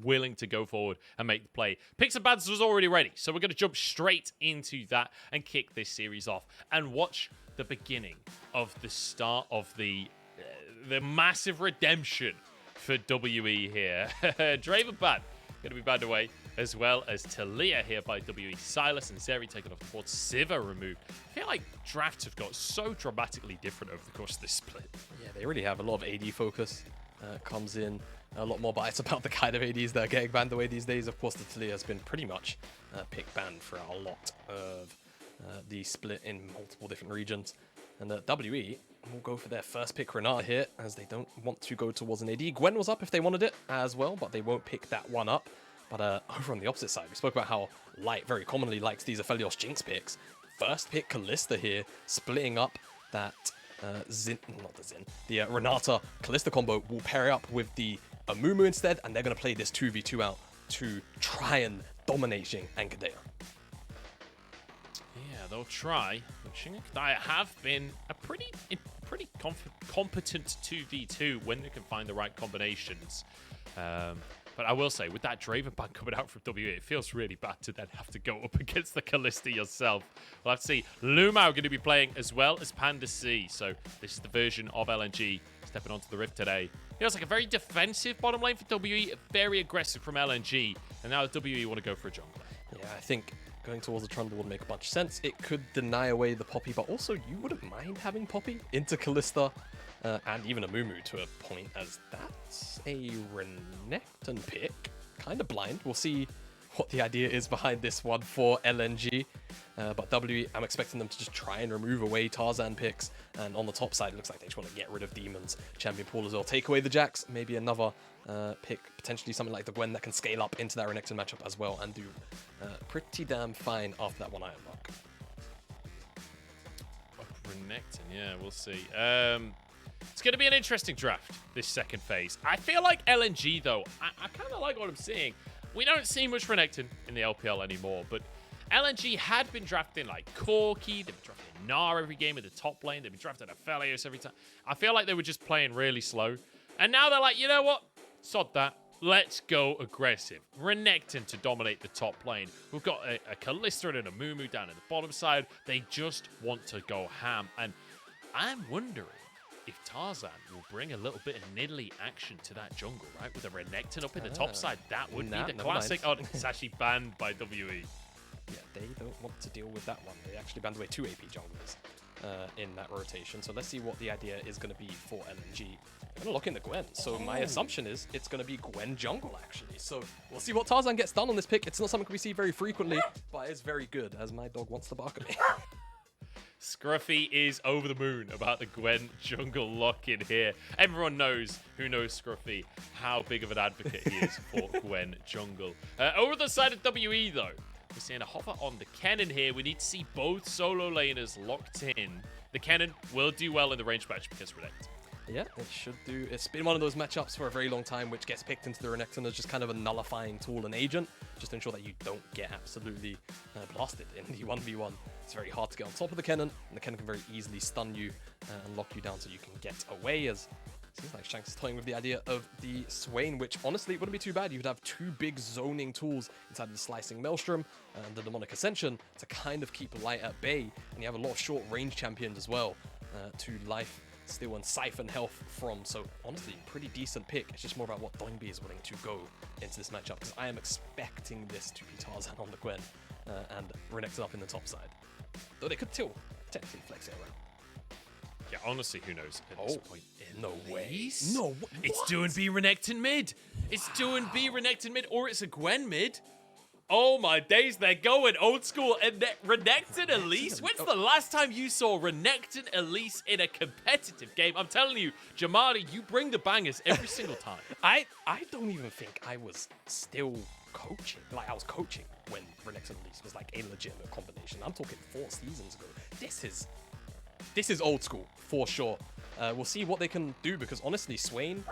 willing to go forward and make the play. Picks and Bans was already ready, so we're going to jump straight into that and kick this series off and watch the beginning of the start of the massive redemption for WE here. Draven ban going to be banned away, as well as Talia here by WE. Silas and Zeri taken off the board. Siva removed. I feel like drafts have got so dramatically different over the course of this split. Yeah, they really have a lot of AD focus. Comes in a lot more bites about the kind of ADs that are getting banned away these days. Of course, the Talia has been pretty much pick banned for a lot of the split in multiple different regions. And WE will go for their first pick Renata here, as they don't want to go towards an AD. Gwen was up if they wanted it as well, but they won't pick that one up. But over on the opposite side, we spoke about how Light very commonly likes these Aphelios Jinx picks. First pick Kalista here, splitting up that the Renata Kalista combo will pair up with the Amumu instead, and they're going to play this 2v2 out to try and dominate Xing and Kadea. Yeah, they'll try. Xing and Kadea have been a pretty competent 2v2 when they can find the right combinations. But I will say, with that Draven ban coming out from WE, it feels really bad to then have to go up against the Kalista yourself. We'll have to see. Lumao going to be playing as well as Panda C. So this is the version of LNG stepping onto the Rift today. Feels like a very defensive bottom lane for WE, very aggressive from LNG. And now WE want to go for a jungler. Yeah, I think going towards the Trundle would make a bunch of sense. It could deny away the Poppy, but also you wouldn't mind having Poppy into Kalista and even a Mumu to a point, as that's a Renekton pick. Kind of blind. We'll see what the idea is behind this one for LNG. But WE, I'm expecting them to just try and remove away Tarzan picks. And on the top side, it looks like they just want to get rid of Demons. Champion pool as well. Take away the Jax. Maybe another pick. Potentially something like the Gwen that can scale up into that Renekton matchup as well and do pretty damn fine after that one Iron Mark. Renekton, yeah, we'll see. It's going to be an interesting draft, this second phase. I feel like LNG, though, I kind of like what I'm seeing. We don't see much Renekton in the LPL anymore, but LNG had been drafting like Corki, they've been drafting Gnar every game in the top lane, they've been drafting Aphelios every time. I feel like they were just playing really slow. And now they're like, you know what? Sod that. Let's go aggressive. Renekton to dominate the top lane. We've got a Kalista and a Mumu down in the bottom side. They just want to go ham. And I'm wondering if Tarzan will bring a little bit of niddly action to that jungle, right? With a Renekton up in the top side. That would be the classic. Oh, it's actually banned by WE. Yeah, they don't want to deal with that one. They actually banned away 2 AP junglers in that rotation. So let's see what the idea is going to be for LNG. They're going to lock in the Gwen. So my assumption is it's going to be Gwen jungle, actually. So we'll see what Tarzan gets done on this pick. It's not something we see very frequently, but it's very good, as my dog wants to bark at me. Scruffy is over the moon about the Gwen jungle lock-in here. Everyone knows, who knows Scruffy, how big of an advocate he is for Gwen jungle. Over the side of WE, though, we're seeing a hover on the Kennen here. We need to see both solo laners locked in. The Kennen will do well in the range match because Renekton. Yeah, it should do. It's been one of those matchups for a very long time, which gets picked into the Renekton as just kind of a nullifying tool and agent, just to ensure that you don't get absolutely blasted in the 1v1. It's very hard to get on top of the Kennen, and the Kennen can very easily stun you and lock you down so you can get away, as it seems like Shanks is toying with the idea of the Swain, which honestly wouldn't be too bad. You could have 2 big zoning tools inside of the Slicing Maelstrom and the Demonic Ascension to kind of keep Light at bay, and you have a lot of short range champions as well to life steal and siphon health from. So honestly, pretty decent pick. It's just more about what Doingby is willing to go into this matchup, because I am expecting this to be Tarzan on the Gwen and Renekton up in the top side. Though they could still technically flex it around. Yeah, honestly, who knows at this point? No way. No, it's doing B Renekton mid. It's doing B Renekton mid, or it's a Gwen mid. Oh my days, they're going old school. And Renekton Elise? When's the last time you saw Renekton Elise in a competitive game? I'm telling you, Jamari, you bring the bangers every single time. I don't even think I was still coaching. Like, I was coaching when Renekton Elise was like a legitimate combination. I'm talking 4 seasons ago. This is old school, for sure. We'll see what they can do, because honestly, Swain,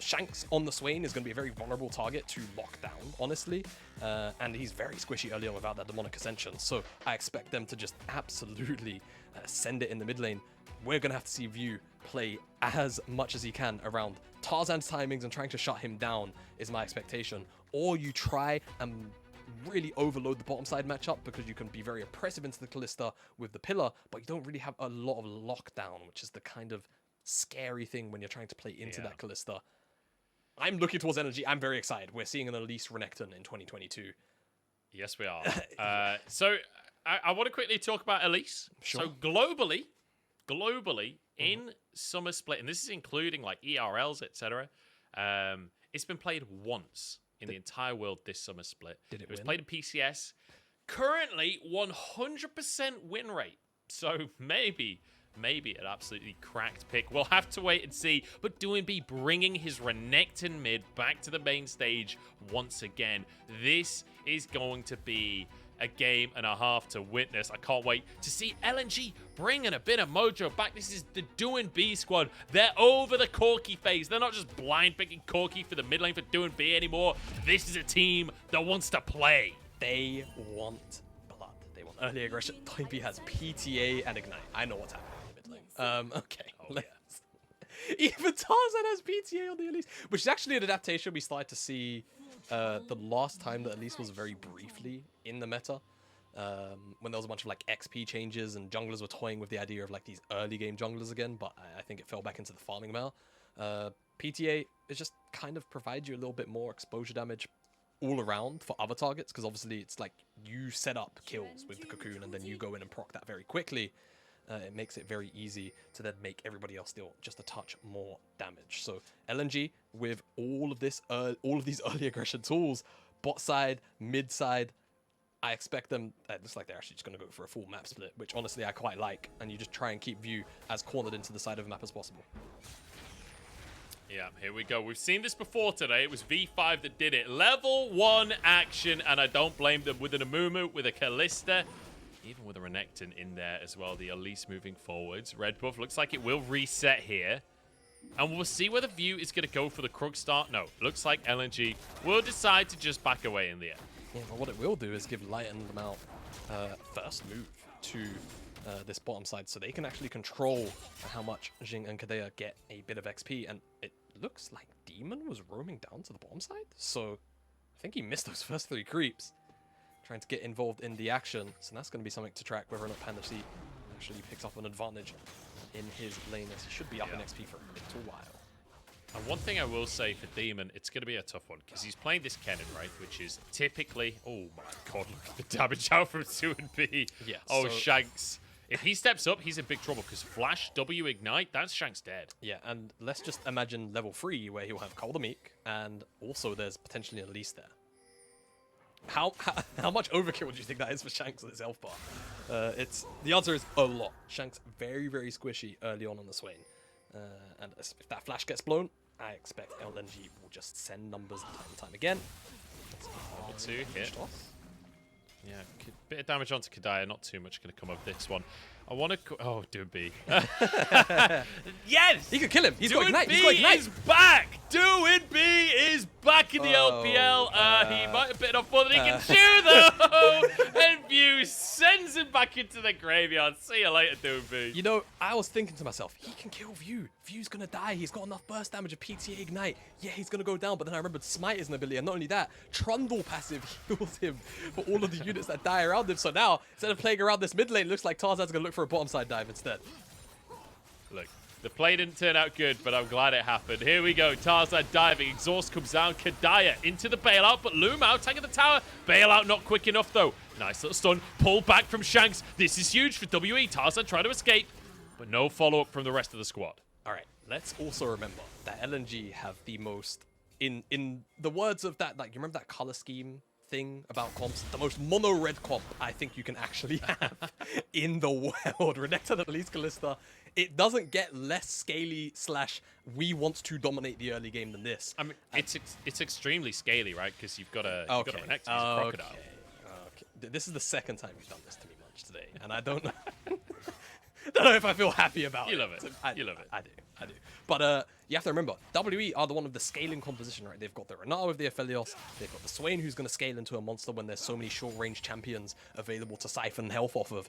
Shanks on the Swain is going to be a very vulnerable target to lock down, honestly. And he's very squishy earlier without that Demonic Ascension. So I expect them to just absolutely send it in the mid lane. we're going to have to see View play as much as he can around Tarzan's timings and trying to shut him down is my expectation. Or you try and really overload the bottom side matchup because you can be very oppressive into the Kalista with the pillar, but you don't really have a lot of lockdown, which is the kind of scary thing when you're trying to play into that Kalista. I'm looking towards LNG. I'm very excited. We're seeing an Elise Renekton in 2022. Yes, we are. So I want to quickly talk about Elise. Sure. So globally in Summer Split, and this is including like ERLs, etc. It's been played once in the entire world this Summer Split. It was played in PCS. Currently, 100% win rate. So maybe an absolutely cracked pick. We'll have to wait and see. But DoinB bringing his Renekton mid back to the main stage once again. This is going to be a game and a half to witness. I can't wait to see LNG bringing a bit of mojo back. This is the DoinB squad. They're over the Corki phase. They're not just blind picking Corki for the mid lane for DoinB anymore. This is a team that wants to play. They want blood. They want early aggression. DoinB has PTA and Ignite. I know what's happening in the mid lane. Okay. Even Tarzan has PTA on the Elise, which is actually an adaptation we started to see the last time that Elise was very briefly in the meta, when there was a bunch of like XP changes and junglers were toying with the idea of like these early game junglers again, but I think it fell back into the farming meta. PTA is just kind of provides you a little bit more exposure damage all around for other targets, because obviously it's like you set up kills with the cocoon and then you go in and proc that very quickly. It makes it very easy to then make everybody else deal just a touch more damage. So LNG with all of these early aggression tools, bot side, mid side, I expect them. It looks like they're actually just going to go for a full map split, which honestly I quite like. And you just try and keep View as cornered into the side of the map as possible. Yeah, here we go. We've seen this before today. It was V5 that did it. Level 1 action, and I don't blame them with an Amumu, with a Kalista. Even with a Renekton in there as well, the Elise moving forwards. Red buff looks like it will reset here. And we'll see whether View is going to go for the Krug start. No, looks like LNG will decide to just back away in the end. Yeah, but what it will do is give Light and them out first move to this bottom side, so they can actually control how much Jing and Kadea get a bit of XP. And it looks like Demon was roaming down to the bottom side, so I think he missed those first 3 creeps. Trying to get involved in the action, so that's going to be something to track, whether or not Panda C actually picks up an advantage in his lane, as he should be up in XP for a little while. And one thing I will say for Demon, it's going to be a tough one, because he's playing this Kennen, right, which is typically... Oh my god, look at the damage out from 2&B. Yeah, oh, so Shanks. If he steps up, he's in big trouble, because Flash, W, Ignite, that's Shanks dead. Yeah, and let's just imagine level 3, where he'll have Calder Meek, and also there's potentially an Elise there. How much overkill do you think that is for Shanks with his health bar? The answer is a lot. Shanks very, very squishy early on the Swain. And if that flash gets blown, I expect LNG will just send numbers time and time again. Level 2 hit. Yeah, bit of damage onto Kadaya, not too much going to come of this one. I want to... Oh, DoinB. Yes! He could kill him. He's got Ignite. He's got Ignite. Is back. DoinB is back in the LPL. He might have bitten off more than he can chew, though. And View sends him back into the graveyard. See you later, DoinB. You know, I was thinking to myself, he can kill View. View's going to die. He's got enough burst damage of PTA Ignite. Yeah, he's going to go down. But then I remembered Smite is an ability. And not only that, Trundle passive heals him for all of the units that die around him. So now, instead of playing around this mid lane, it looks like Tarzan's going to look for a bottom side dive instead. Look, the play didn't turn out good, but I'm glad it happened. Here we go. Tarzan diving. Exhaust comes down. Kadaya into the bailout, but Loom out, taking the tower. Bailout not quick enough, though. Nice little stun. Pull back from Shanks. This is huge for WE. Tarzan trying to escape, but no follow-up from the rest of the squad. All right, let's also remember that LNG have the most, in the words of that, like, you remember that color scheme thing about comps? The most mono-red comp I think you can actually have in the world. Renekton at least Kalista. It doesn't get less scaly / we want to dominate the early game than this. I mean, it's extremely scaly, right? Because you've got a Renekton, he's a crocodile. Okay. This is the second time you've done this to me, Munch, today, and I don't know. Don't know if I feel happy about it. You love it. You love it. I do. I do. But you have to remember, WE are the one of the scaling composition, right? They've got the Renata with the Aphelios, they've got the Swain who's going to scale into a monster when there's so many short-range champions available to siphon health off of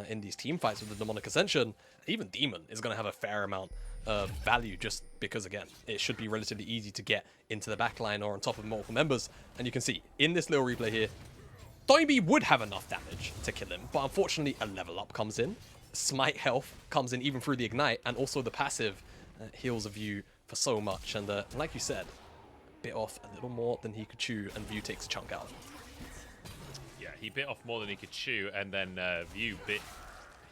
in these team fights with the Demonic Ascension. Even Demon is going to have a fair amount of value just because, again, it should be relatively easy to get into the backline or on top of multiple members. And you can see, in this little replay here, Doinby would have enough damage to kill him, but unfortunately a level up comes in. Smite health comes in even through the Ignite, and also the passive heals a View for so much. And like you said, bit off a little more than he could chew, and View takes a chunk out. Yeah, he bit off more than he could chew, and then View bit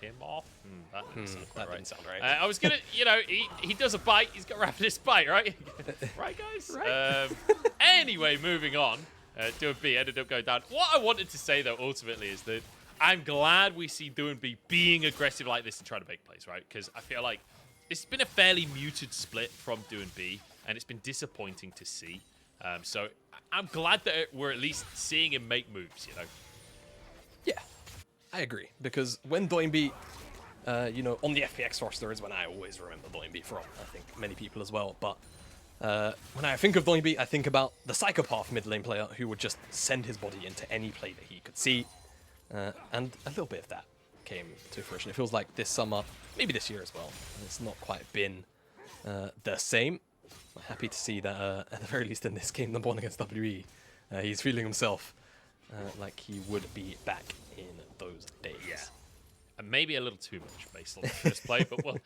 him off. That Didn't sound right. I was gonna, he does a bite. He's got Ravenous Bite, right? Right, guys? Right. Anyway, moving on. Doinby ended up going down. What I wanted to say, though, ultimately, is that I'm glad we see Doinby being aggressive like this and trying to make plays, right? Because I feel like it's been a fairly muted split from Doinby, and it's been disappointing to see. So I'm glad that we're at least seeing him make moves, Yeah, I agree. Because when Doinby, on the FPX roster is when I always remember Doinby from. I think many people as well. But when I think of Doinby, I think about the psychopath mid lane player who would just send his body into any play that he could see. And a little bit of that came to fruition. It feels like this summer, maybe this year as well, it's not quite been the same. I'm happy to see that, at the very least in this game, number 1 against WE, he's feeling himself like he would be back in those days. Yeah. And maybe a little too much based on the first play, but well,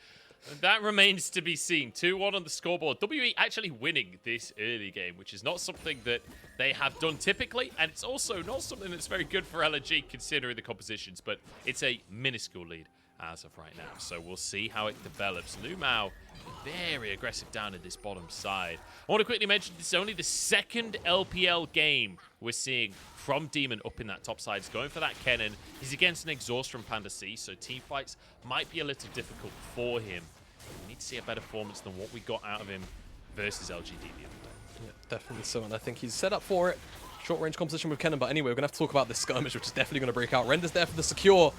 that remains to be seen. 2-1 on the scoreboard. WE actually winning this early game, which is not something that they have done typically, and it's also not something that's very good for LNG considering the compositions, but it's a minuscule lead as of right now. So we'll see how it develops. Lumao, very aggressive down in this bottom side. I want to quickly mention this is only the second LPL game we're seeing from Demon up in that top side. He's going for that Kennen. He's against an exhaust from Panda C, so team fights might be a little difficult for him. We need to see a better performance than what we got out of him versus LGD the other day. Yeah, definitely so, and I think he's set up for it. Short range composition with Kennen, but anyway, we're going to have to talk about this skirmish, which is definitely going to break out. Render's there for the secure.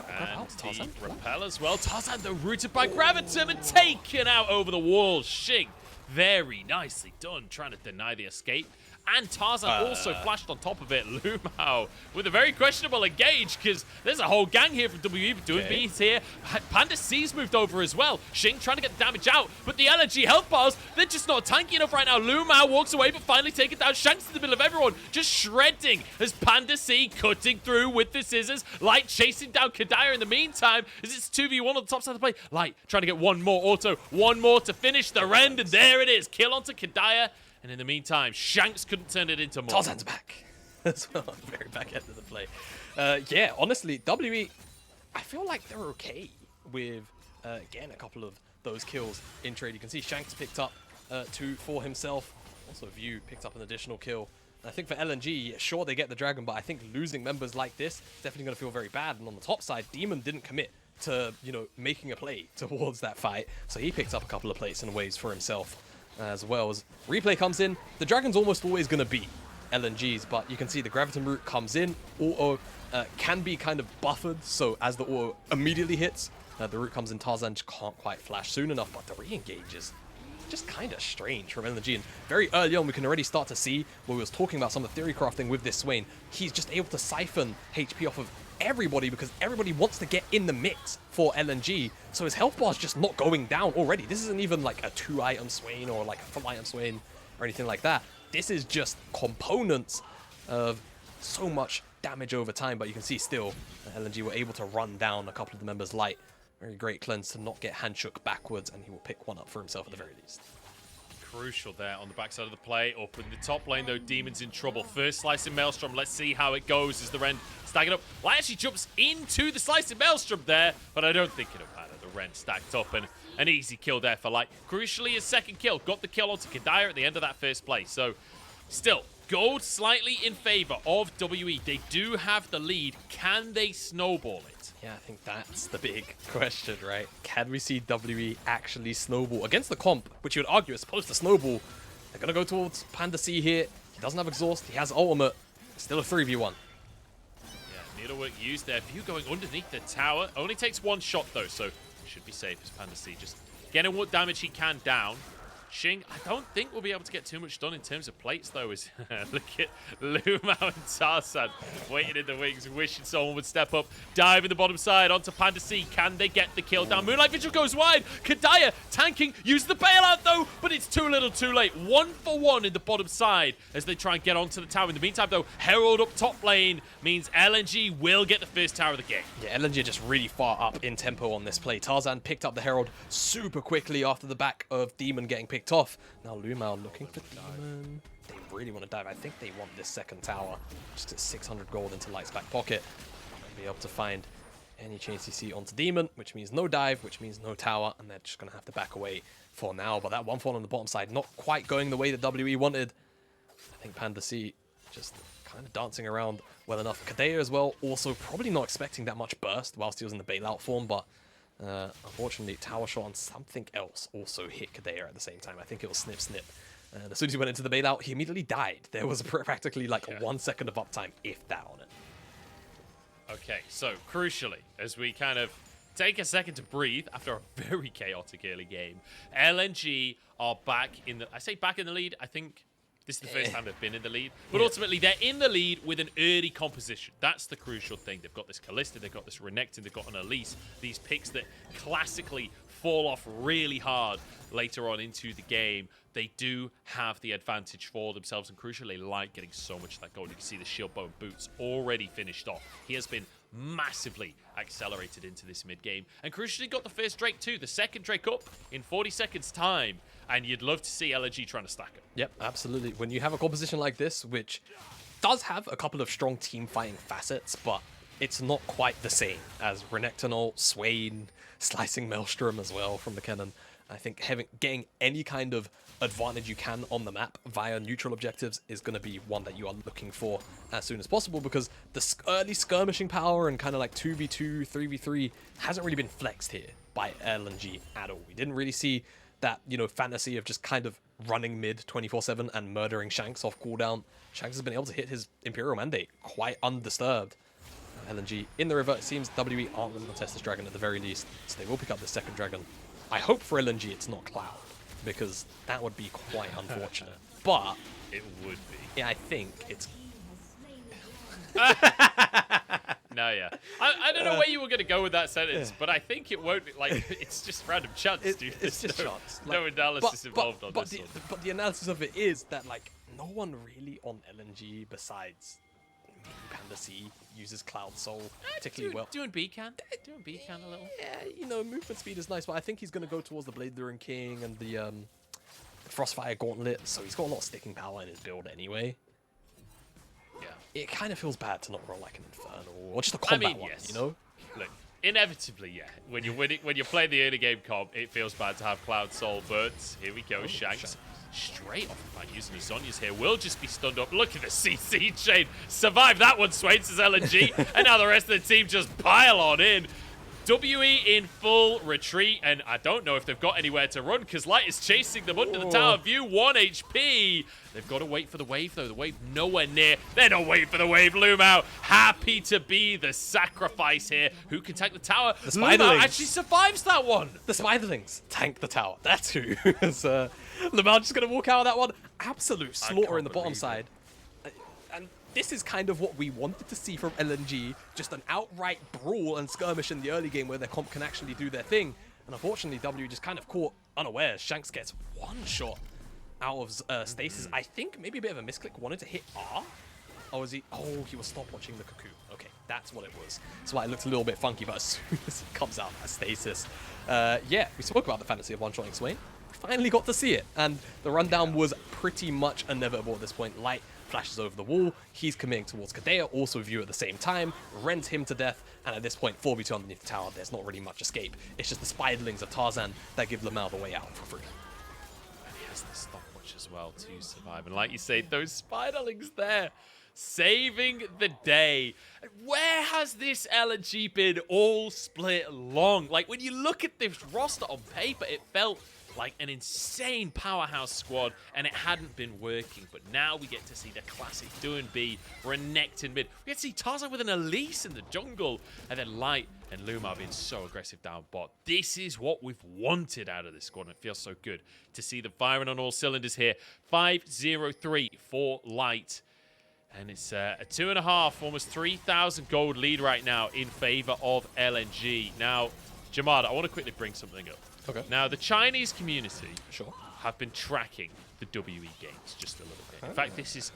And the repel as well. Tarzan, though, rooted by Gravitum and taken out over the wall. Shing, very nicely done, trying to deny the escape. And Tarzan also flashed on top of it. Lumao with a very questionable engage because there's a whole gang here from WE doing beats here. Panda C's moved over as well. Shing trying to get the damage out, but the LNG health bars, they're just not tanky enough right now. Lumao walks away, but finally taking down Shanks in the middle of everyone. Just shredding as Panda C cutting through with the scissors. Light chasing down Kadaya in the meantime as it's 2v1 on the top side of the play. Light trying to get one more auto, one more to finish the rend, and there it is. Kill onto Kadaya. And in the meantime, Shanks couldn't turn it into more. Tarzan's back as well, very back end of the play. Yeah, honestly, WE, I feel like they're okay with, again, a couple of those kills in trade. You can see Shanks picked up 2 for himself. Also, View picked up an additional kill. And I think for LNG, sure, they get the Dragon, but I think losing members like this is definitely going to feel very bad. And on the top side, Demon didn't commit to, making a play towards that fight. So he picked up a couple of plays and waves for himself. As well as replay comes in, the Dragon's almost always going to be LNG's, but you can see the Graviton route comes in, auto can be kind of buffered, so as the auto immediately hits, the route comes in, Tarzan just can't quite flash soon enough, but the re-engage is just kind of strange from LNG, and very early on we can already start to see, when we was talking about some of the theory crafting with this Swain, he's just able to siphon HP off of everybody because everybody wants to get in the mix for LNG, so his health bar is just not going down already. This isn't even like a 2-item Swain or like a full item Swain or anything like that. This is just components of so much damage over time, but you can see still LNG were able to run down a couple of the members light. Very great cleanse to not get handshook backwards, and he will pick one up for himself at the very least. Crucial there on the backside of the play. Up in the top lane, though, Demon's in trouble. First slicing Maelstrom. Let's see how it goes as the Ren stacking up. Light actually jumps into the slicing Maelstrom there, but I don't think it'll matter. The Ren stacked up and an easy kill there for Light. Crucially, his second kill. Got the kill onto Kadaya at the end of that first play. So, still, gold slightly in favor of WE. They do have the lead. Can they snowball it? Yeah, I think that's the big question, right? Can we see WE actually snowball against the comp, which you would argue is supposed to snowball? They're going to go towards Panda C here. He doesn't have exhaust. He has ultimate. Still a 3v1. Yeah, needlework used there. View going underneath the tower. Only takes one shot, though, so should be safe as Panda C just getting what damage he can down. Xing, I don't think we'll be able to get too much done in terms of plates, though. Is look at Lumao and Tarzan waiting in the wings, wishing someone would step up. Dive in the bottom side onto Panda C. Can they get the kill down? Moonlight Vigil goes wide. Kadaya tanking, use the bailout, though, but it's too little too late. 1 for 1 in the bottom side as they try and get onto the tower. In the meantime, though, Herald up top lane means LNG will get the first tower of the game. Yeah, LNG are just really far up in tempo on this play. Tarzan picked up the Herald super quickly after the back of Demon getting picked off. Now Lumao looking for Demon. They really want to dive. I think they want this second tower. Just at 600 gold into Light's back pocket. And be able to find any chain CC onto Demon, which means no dive, which means no tower, and they're just going to have to back away for now. But that 1-4 on the bottom side, not quite going the way that WE wanted. I think Panda C just kind of dancing around well enough. Kadea as well, also probably not expecting that much burst whilst he was in the bailout form, but unfortunately, tower shot on something else also hit Kadea at the same time. I think it was snip snip. And as soon as he went into the bailout, he immediately died. There was practically like 1 second of uptime, if that, on it. Okay, so crucially, as we kind of take a second to breathe after a very chaotic early game, LNG are back in the... I say back in the lead, I think this is the first time they've been in the lead. But ultimately, they're in the lead with an early composition. That's the crucial thing. They've got this Kalista, they've got this Renekton, they've got an Elise. These picks that classically fall off really hard later on into the game. They do have the advantage for themselves, and crucially, like getting so much of that gold. You can see the shield bow and boots already finished off. He has been massively accelerated into this mid-game, and crucially got the first Drake too. The second Drake up in 40 seconds time, and you'd love to see LNG trying to stack it. Yep, absolutely. When you have a composition like this, which does have a couple of strong team fighting facets, but it's not quite the same as Renekton, Swain, slicing Maelstrom as well from the cannon. I think getting any kind of advantage you can on the map via neutral objectives is going to be one that you are looking for as soon as possible, because the early skirmishing power and kind of like 2v2, 3v3 hasn't really been flexed here by LNG at all. We didn't really see that, you know, fantasy of just kind of running mid 24/7 and murdering Shanks off cooldown. Shanks has been able to hit his Imperial mandate quite undisturbed. LNG in the river. It seems WE aren't going to contest this dragon at the very least, so they will pick up the second dragon. I hope for LNG it's not Cloud, because that would be quite unfortunate. But it would be. Yeah, I think it's... No, yeah. I don't know where you were going to go with that sentence, but I think it won't be. Like, it's just random chance, dude. It's just chance. No analysis involved on this one. But the analysis of it is that, like, no one really on LNG besides Panda C uses Cloud Soul particularly well. Doing B-Can a little. Yeah, you know, movement speed is nice, but I think he's going to go towards the Blade Luring King and the Frostfire Gauntlet, so he's got a lot of sticking power in his build anyway. Yeah. It kind of feels bad to not roll like an Infernal or just a combat one, yes. you know? Look, inevitably, yeah. When you're playing the early game comp, it feels bad to have Cloud Soul, but here we go, Shanks. Straight off the back using his Zhonya's here. Will just be stunned up. Look at the CC chain. Survive that one, Swain, says LNG. And now the rest of the team just pile on in. WE in full retreat, and I don't know if they've got anywhere to run because Light is chasing them under the tower view. 1 HP. They've got to wait for the wave, though. The wave nowhere near. They're not waiting for the wave. Lumao happy to be the sacrifice here. Who can tank the tower? The Spiderlings. Lumao actually survives that one. The Spiderlings tank the tower. That's who. Lumao just going to walk out of that one. Absolute slaughter in the bottom side. And this is kind of what we wanted to see from LNG. Just an outright brawl and skirmish in the early game where their comp can actually do their thing. And unfortunately, W just kind of caught unaware. Shanks gets one shot out of Stasis. I think maybe a bit of a misclick. Wanted to hit R? Or was he... Oh, he was stopwatching the Cocoon. Okay, that's what it was. That's why it looked a little bit funky, but as soon as it comes out as Stasis... yeah, we spoke about the fantasy of one-shotting Swain. Finally got to see it. And the rundown was pretty much inevitable at this point. Light flashes over the wall. He's committing towards Kadea, also View at the same time, rends him to death, and at this point, 4v2 underneath the tower, there's not really much escape. It's just the Spiderlings of Tarzan that give Lumao the way out for free. And he has the stopwatch as well to survive. And like you say, those Spiderlings there, saving the day. Where has this LNG been all split long? Like, when you look at this roster on paper, it felt like an insane powerhouse squad, and it hadn't been working. But now we get to see the classic Do and B, Renekton mid. We get to see Tarzan with an Elise in the jungle, and then Light and Lumar being so aggressive down bot. This is what we've wanted out of this squad, and it feels so good to see them firing on all cylinders here. 5-0-3 for Light. And it's a 2.5, almost 3,000 gold lead right now in favor of LNG. Now, Jamada, I want to quickly bring something up. Okay. Now, the Chinese community Sure. have been tracking the WE games just a little bit. In fact, this is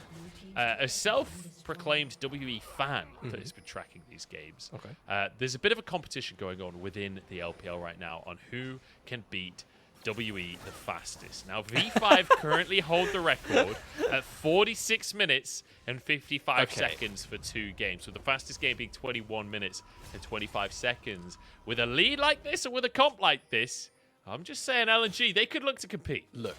a self-proclaimed WE fan that has been tracking these games. Okay. There's a bit of a competition going on within the LPL right now on who can beat WE the fastest. Now, V5 currently hold the record at 46 minutes and 55 seconds for 2 games, with the fastest game being 21 minutes and 25 seconds. With a lead like this or with a comp like this, I'm just saying LNG, they could look to compete. Look,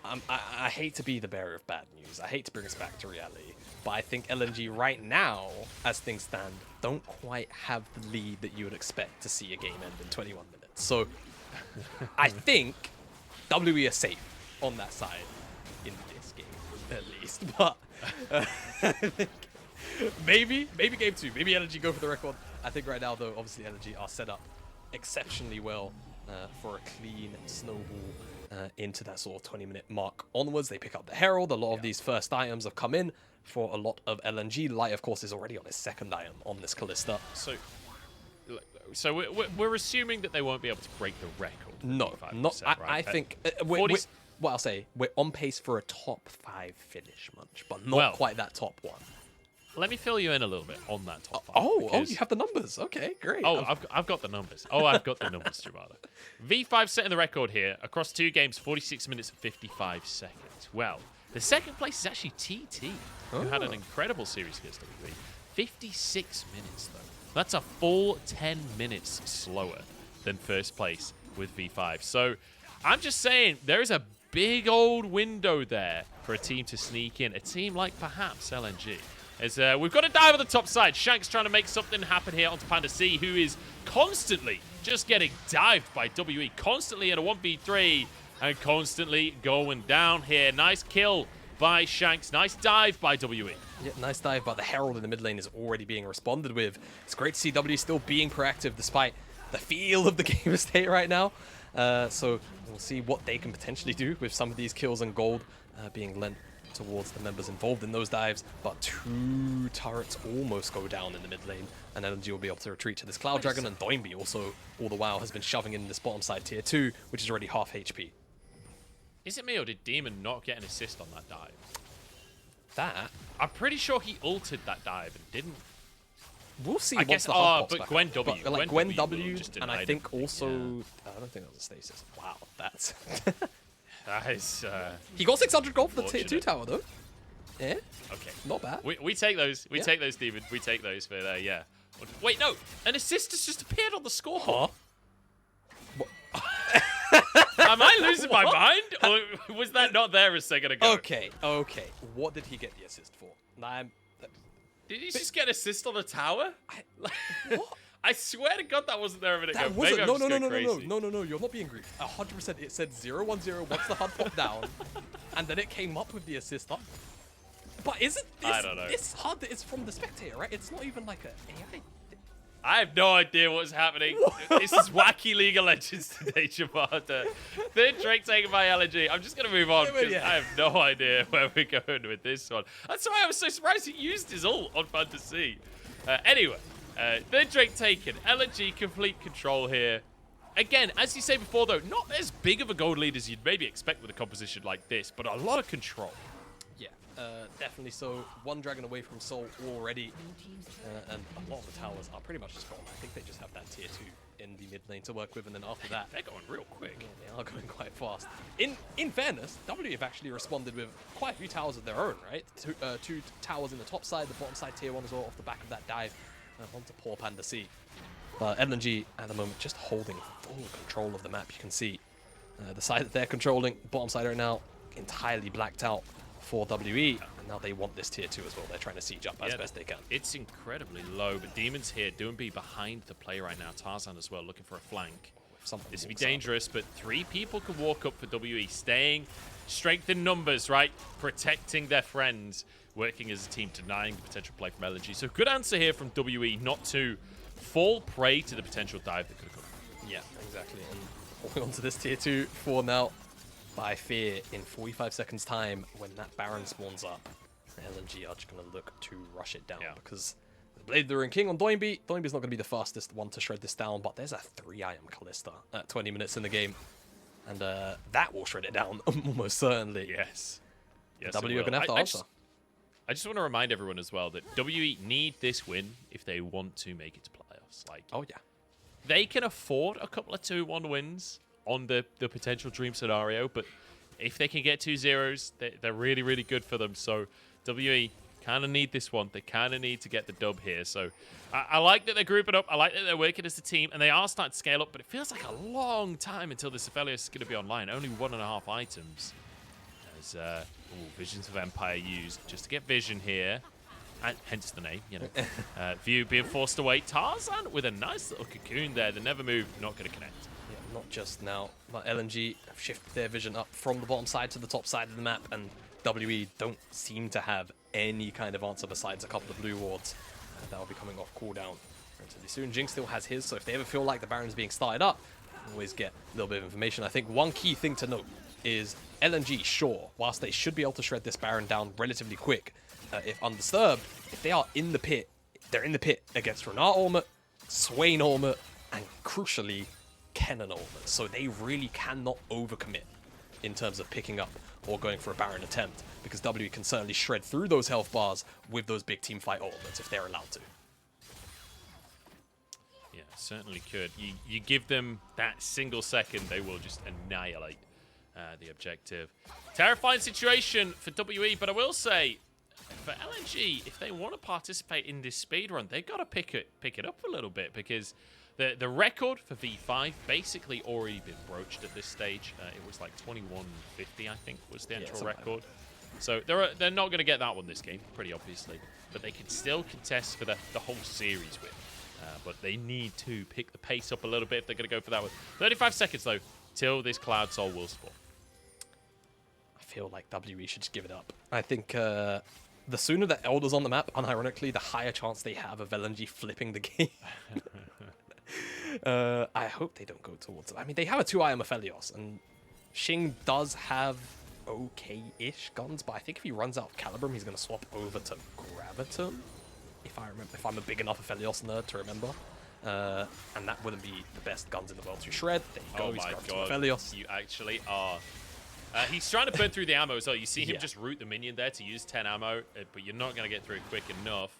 I hate to be the bearer of bad news. I hate to bring us back to reality. But I think LNG right now, as things stand, don't quite have the lead that you would expect to see a game end in 21 minutes. So I think WE are safe on that side in this game, at least. But I think maybe game 2, maybe LNG go for the record. I think right now, though, obviously LNG are set up exceptionally well for a clean snowball into that sort of 20-minute mark onwards. They pick up the Herald. A lot of these first items have come in for a lot of LNG. Light, of course, is already on his second item on this Kalista. So we're assuming that they won't be able to break the record. No, not. Right? I think what I'll say, we're on pace for a top 5 finish, Munch, but not quite that top 1. Let me fill you in a little bit on that top 5. Oh, you have the numbers. Okay, great. Oh, I've got the numbers. Oh, I've got the numbers, Jamada. V5 setting the record here across 2 games, 46 minutes and 55 seconds. Well, the second place is actually TT, who had an incredible series against WE. 56 minutes, though. That's a full 10 minutes slower than first place with V5. So I'm just saying, there's a big old window there for a team to sneak in. A team like perhaps LNG. As we've got a dive on the top side. Shank's trying to make something happen here onto Panda C, who is constantly just getting dived by WE. Constantly in a 1v3 and constantly going down here. Nice kill by Shanks. Nice dive by WE. Yeah, nice dive, but the Herald in the mid lane is already being responded with. It's great to see W still being proactive despite the feel of the game state right now. So we'll see what they can potentially do with some of these kills and gold being lent towards the members involved in those dives. But 2 turrets almost go down in the mid lane, and LNG will be able to retreat to this Cloud Dragon. And Doinby also, all the while, has been shoving in this bottom side tier 2, which is already half HP. Is it me or did Demon not get an assist on that dive? That? I'm pretty sure he ulted that dive and didn't. We'll see. I guess, but Gwen W. But, like, Gwen W, and I think also... I don't think that was a stasis. Wow, that's... That is... he got 600 gold for the tier 2 tower, though. Yeah. Okay. Not bad. We take those. We take those, Demon. We take those for there, yeah. Wait, no. An assist has just appeared on the scoreboard. Am I losing my mind? Or was that not there a second ago? Okay. What did he get the assist for? Did he just get an assist on the tower? What? I swear to God that wasn't there a minute ago. That wasn't. Maybe I'm just going crazy. No. You're not being griefed. 100%. It said 0-1-0 once the HUD popped down, and then it came up with the assist up. But isn't this? I don't know. This HUD is from the spectator, right? It's not even like a AI. I have no idea what's happening. This is wacky League of Legends today, Jamada. Third Drake taken by LNG. I'm just going to move on because I have no idea where we're going with this one. That's why I was so surprised he used his ult on Fantasy. Anyway, third Drake taken. LNG complete control here. Again, as you say before, though, not as big of a gold lead as you'd maybe expect with a composition like this, but a lot of control. Yeah, definitely so. 1 dragon away from Soul already, and a lot of the towers are pretty much just gone. I think they just have that tier 2 in the mid lane to work with, and then after that... They're going real quick. Yeah, they are going quite fast. In fairness, W have actually responded with quite a few towers of their own, right? 2 towers in the top side, the bottom side tier 1 as well, off the back of that dive onto poor Panda C. LNG at the moment just holding full control of the map. You can see the side that they're controlling, bottom side right now, entirely blacked out for WE, and now they want this tier 2 as well. They're trying to siege up as best they can. It's incredibly low, but Demon's here. Doing B behind the play right now. Tarzan as well, looking for a flank. Someone This would be walks up. dangerous, but 3 people can walk up for WE, staying strength in numbers, right? Protecting their friends, working as a team, denying the potential play from LNG. So good answer here from WE not to fall prey to the potential dive that could have come. Yeah, exactly. And moving on to this tier 2 for now. But I fear in 45 seconds time, when that Baron spawns up, LNG are just going to look to rush it down because the Blade the Ruin King on Doinby. Doinby's not going to be the fastest one to shred this down, but there's a 3-item Kalista at 20 minutes in the game. And that will shred it down, almost certainly. Yes. Yes, W are going to have to answer. I just want to remind everyone as well that WE need this win if they want to make it to playoffs. Like, oh, yeah. They can afford a couple of 2-1 wins on the potential dream scenario, but if they can get 2-0s, they're really, really good for them. So WE kind of need this one. They kind of need to get the dub here. So I like that they're grouping up. I like that they're working as a team, and they are starting to scale up, but it feels like a long time until this Aphelios is going to be online. Only 1.5 items. As Visions of Empire used just to get vision here. And hence the name, you know. View being forced away. Tarzan with a nice little cocoon there. The never move, not going to connect. Yeah, not just now, but LNG have shifted their vision up from the bottom side to the top side of the map, and WE don't seem to have any kind of answer besides a couple of blue wards. That will be coming off cooldown relatively soon. Jinx still has his, so if they ever feel like the Baron's being started up, always get a little bit of information. I think one key thing to note is LNG, sure, whilst they should be able to shred this Baron down relatively quick, if undisturbed, if they are in the pit, they're in the pit against Renat Ormut, Swain Ormut, and crucially, Kennen Ormut. So they really cannot overcommit in terms of picking up or going for a Baron attempt, because W can certainly shred through those health bars with those big team fight ultimates if they're allowed to. Yeah, certainly could. You give them that single second, they will just annihilate the objective. Terrifying situation for WE, but I will say, for LNG, if they want to participate in this speedrun, they've got to pick it up a little bit, because the record for V5 basically already been broached at this stage. It was like 21:50, I think, was the actual record. So they're not going to get that one this game, pretty obviously. But they can still contest for the whole series win. But they need to pick the pace up a little bit if they're going to go for that one. 35 seconds, though, till this Cloud Soul will spawn. I feel like WE should just give it up. I think the sooner the Elder's on the map, unironically, the higher chance they have of LNG flipping the game. I hope they don't go towards it. I mean, they have a 2-item Aphelios, and Xing does have okay-ish guns, but I think if he runs out of Calibrum, he's going to swap over to Graviton, if I remember, if I'm a big enough Aphelios nerd to remember. And that wouldn't be the best guns in the world to shred. There you go, Oh he's my got god, Aphelios. you actually are. He's trying to burn through the ammo as well. You see him just root the minion there to use 10 ammo, but you're not going to get through it quick enough.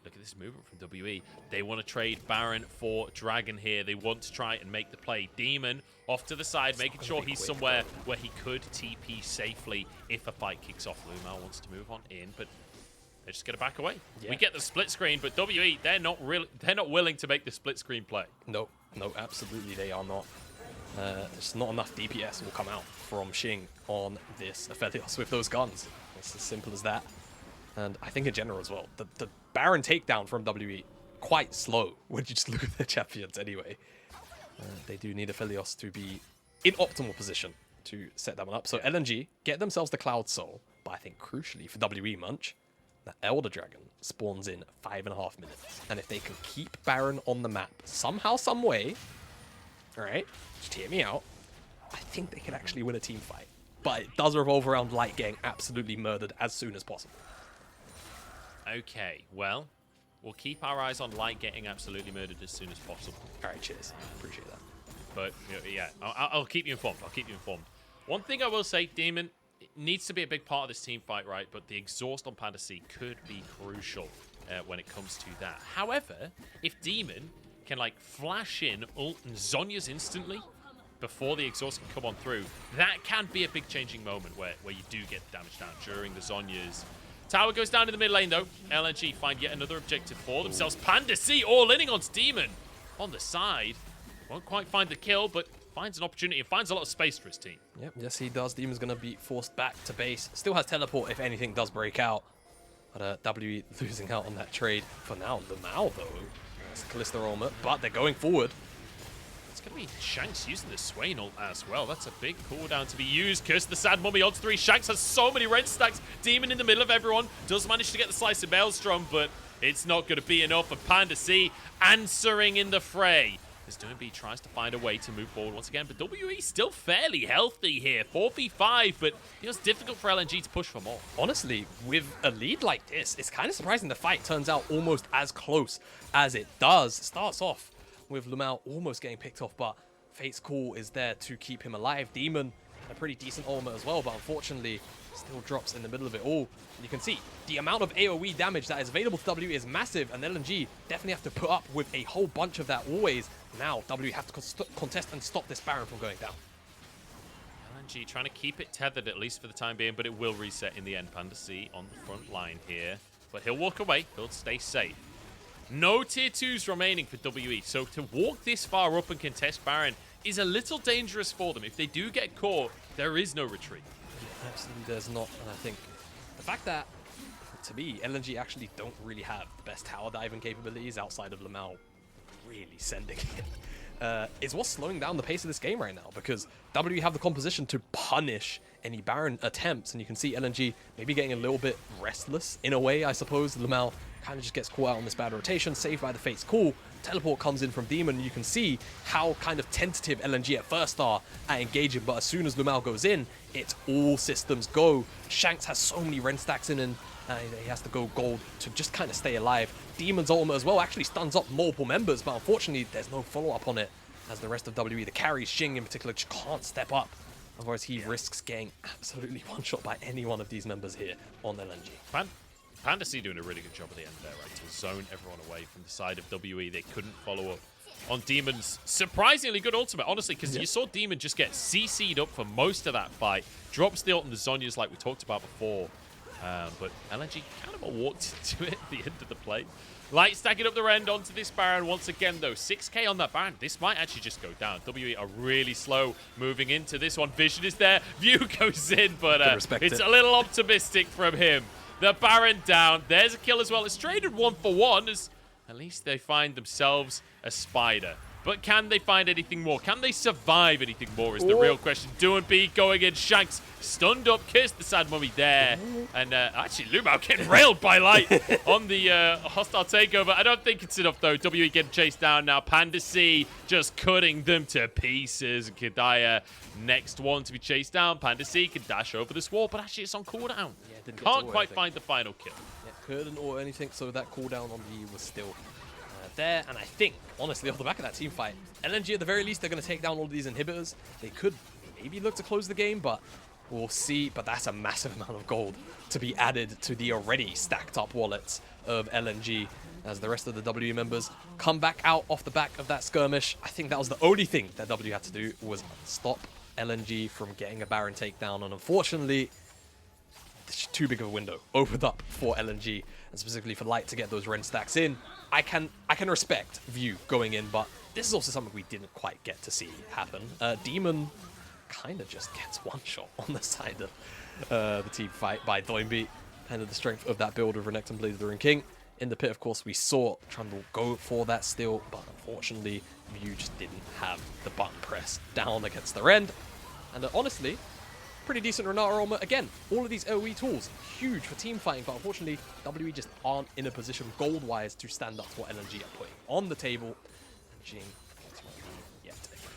Look at this movement from WE. They want to trade Baron for Dragon here. They want to try and make the play. Demon off to the side, making sure he's somewhere where he could TP safely if a fight kicks off. Lumao wants to move on in, but they're just going to back away. Yeah. We get the split screen, but WE, they're not willing to make the split screen play. No, absolutely they are not. There's not enough DPS will come out from Xing on this Aphelios with those guns. It's as simple as that. And I think in general as well, the Baron takedown from WE, quite slow when you just look at their champions anyway. They do need Aphelios to be in optimal position to set that one up. So LNG get themselves the Cloud Soul, but I think crucially for WE Munch, the Elder Dragon spawns in 5.5 minutes. And if they can keep Baron on the map somehow, some way, alright, just hear me out, I think they can actually win a team fight. But it does revolve around Light getting absolutely murdered as soon as possible. Okay, well, we'll keep our eyes on Light getting absolutely murdered as soon as possible. Alright, cheers. Appreciate that. But, yeah, I'll keep you informed. I'll keep you informed. One thing I will say, Demon needs to be a big part of this team fight, right? But the exhaust on Panda C could be crucial when it comes to that. However, if Demon can, like, flash in ult and Zhonya's instantly before the exhaust can come on through, that can be a big changing moment where you do get damage down during the Zhonya's. Tower goes down in the mid lane, though. LNG find yet another objective for themselves. Panda C all-inning on Demon on the side. Won't quite find the kill, but finds an opportunity and finds a lot of space for his team. Yep, yes he does. Demon's going to be forced back to base. Still has teleport if anything does break out. But WE losing out on that trade for now. Lumao, though. That's Kalista Ormut, but they're going forward. Let's going to be Shanks using the Swain ult as well. That's a big cooldown to be used. Curse the Sad Mummy odds 3. Shanks has so many red stacks. Demon in the middle of everyone. Does manage to get the slice of Maelstrom, but it's not going to be enough. And Panda C answering in the fray as Doinb tries to find a way to move forward once again. But WE still fairly healthy here. 4v5, but it's difficult for LNG to push for more. Honestly, with a lead like this, it's kind of surprising the fight turns out almost as close as it does. It starts off with Lumao almost getting picked off, but Fate's Call is there to keep him alive. Demon, a pretty decent ultimate as well, but unfortunately still drops in the middle of it all. And you can see the amount of AoE damage that is available to W is massive, and LNG definitely have to put up with a whole bunch of that always. Now W have to contest and stop this Baron from going down. LNG trying to keep it tethered at least for the time being, but it will reset in the end. Panda C on the front line here, but he'll walk away. He'll stay safe. No tier 2s remaining for WE, so to walk this far up and contest Baron is a little dangerous for them. If they do get caught, there is no retreat. Absolutely, there's not. And I think the fact that, to me, LNG actually don't really have the best tower diving capabilities outside of Lamau really sending it, is what's slowing down the pace of this game right now, because W have the composition to punish any Baron attempts, and you can see LNG maybe getting a little bit restless in a way, I suppose. Lamau kind of just gets caught out on this bad rotation, saved by the Fate's Call. Teleport comes in from Demon, and you can see how kind of tentative LNG at first are at engaging, but as soon as Lumao goes in, it's all systems go. Shanks has so many Ren stacks in, and he has to go gold to just kind of stay alive. Demon's ultimate as well actually stuns up multiple members, but unfortunately there's no follow-up on it, as the rest of WE, the carry, Xing in particular, just can't step up. Otherwise he risks getting absolutely one-shot by any one of these members here on LNG. Panda C doing a really good job at the end there, right? To zone everyone away from the side of WE. They couldn't follow up on Demon's surprisingly good ultimate, honestly, because you saw Demon just get CC'd up for most of that fight. Drops the ult on the Zhonya's like we talked about before. But LNG kind of walked into it at the end of the play. Light stacking up the end onto this Baron once again, though. 6k on that Baron. This might actually just go down. WE are really slow moving into this one. Vision is there. View goes in, but it's a little optimistic from him. The Baron down. There's a kill as well. It's traded 1 for 1 as at least they find themselves a spider. But can they find anything more? Can they survive anything more is the real question. Doinb going in. Shanks stunned up. Kiss the Sad Mummy there. And actually, Lumao getting railed by Light on the hostile takeover. I don't think it's enough, though. WE getting chased down now. Panda C just cutting them to pieces. Kadaya, next one to be chased down. Panda C can dash over this wall, but actually it's on cooldown. Yeah, can't quite find the final kill. Yeah, couldn't or anything, so that cooldown on the was still there. And I think, honestly, off the back of that team fight, LNG at the very least, they're going to take down all of these inhibitors. They could maybe look to close the game, but we'll see. But that's a massive amount of gold to be added to the already stacked up wallets of LNG, as the rest of the W members come back out off the back of that skirmish. I think that was the only thing that W had to do, was stop LNG from getting a Baron takedown, and unfortunately too big of a window opened up for LNG, and specifically for Light to get those Ren stacks in. I can respect View going in, but this is also something we didn't quite get to see happen. Demon kind of just gets one shot on the side of the team fight by Doinb. Kind of the strength of that build of Renekton Blaze of the Ruined King. In the pit, of course, we saw Trundle go for that steal, but unfortunately, View just didn't have the button press down against the Rend. And honestly, pretty decent Renata armor. Again, all of these AoE tools, huge for team fighting, but unfortunately, WE just aren't in a position gold-wise to stand up to what LNG are putting on the table. And Jing gets one yet again.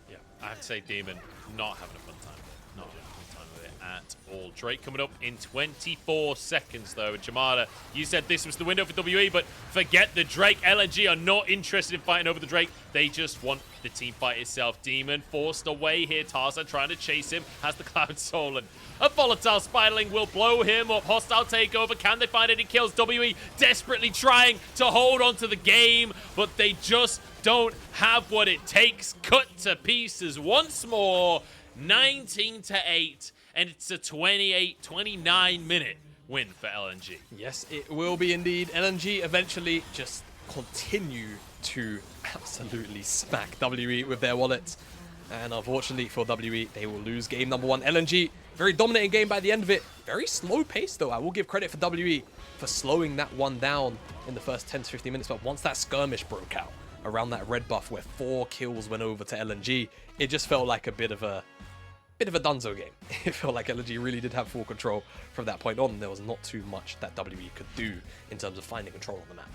Yeah, I have to say, Demon not having a fun time. Not having a fun time with it at all. Drake coming up in 24 seconds, though. Jamada, you said this was the window for WE, but forget the Drake. LNG are not interested in fighting over the Drake. They just want the team fight itself. Demon forced away here. Tarzan trying to chase him. Has the Cloud Soul, and a volatile Spiderling will blow him up. Hostile takeover. Can they find any kills? WE desperately trying to hold on to the game, but they just don't have what it takes. Cut to pieces once more. 19-8, and it's a 28-29 minute win for LNG. Yes, it will be indeed. LNG eventually just continue to absolutely smack WE with their wallets. And unfortunately for WE, they will lose game number 1. LNG, very dominating game by the end of it. Very slow pace, though. I will give credit for WE for slowing that one down in the first 10 to 15 minutes. But once that skirmish broke out, around that red buff where 4 kills went over to LNG, it just felt like a bit of a dunzo game. It felt like LNG really did have full control from that point on. There was not too much that WE could do in terms of finding control on the map.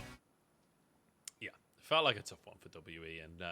Yeah, felt like a tough one for WE, and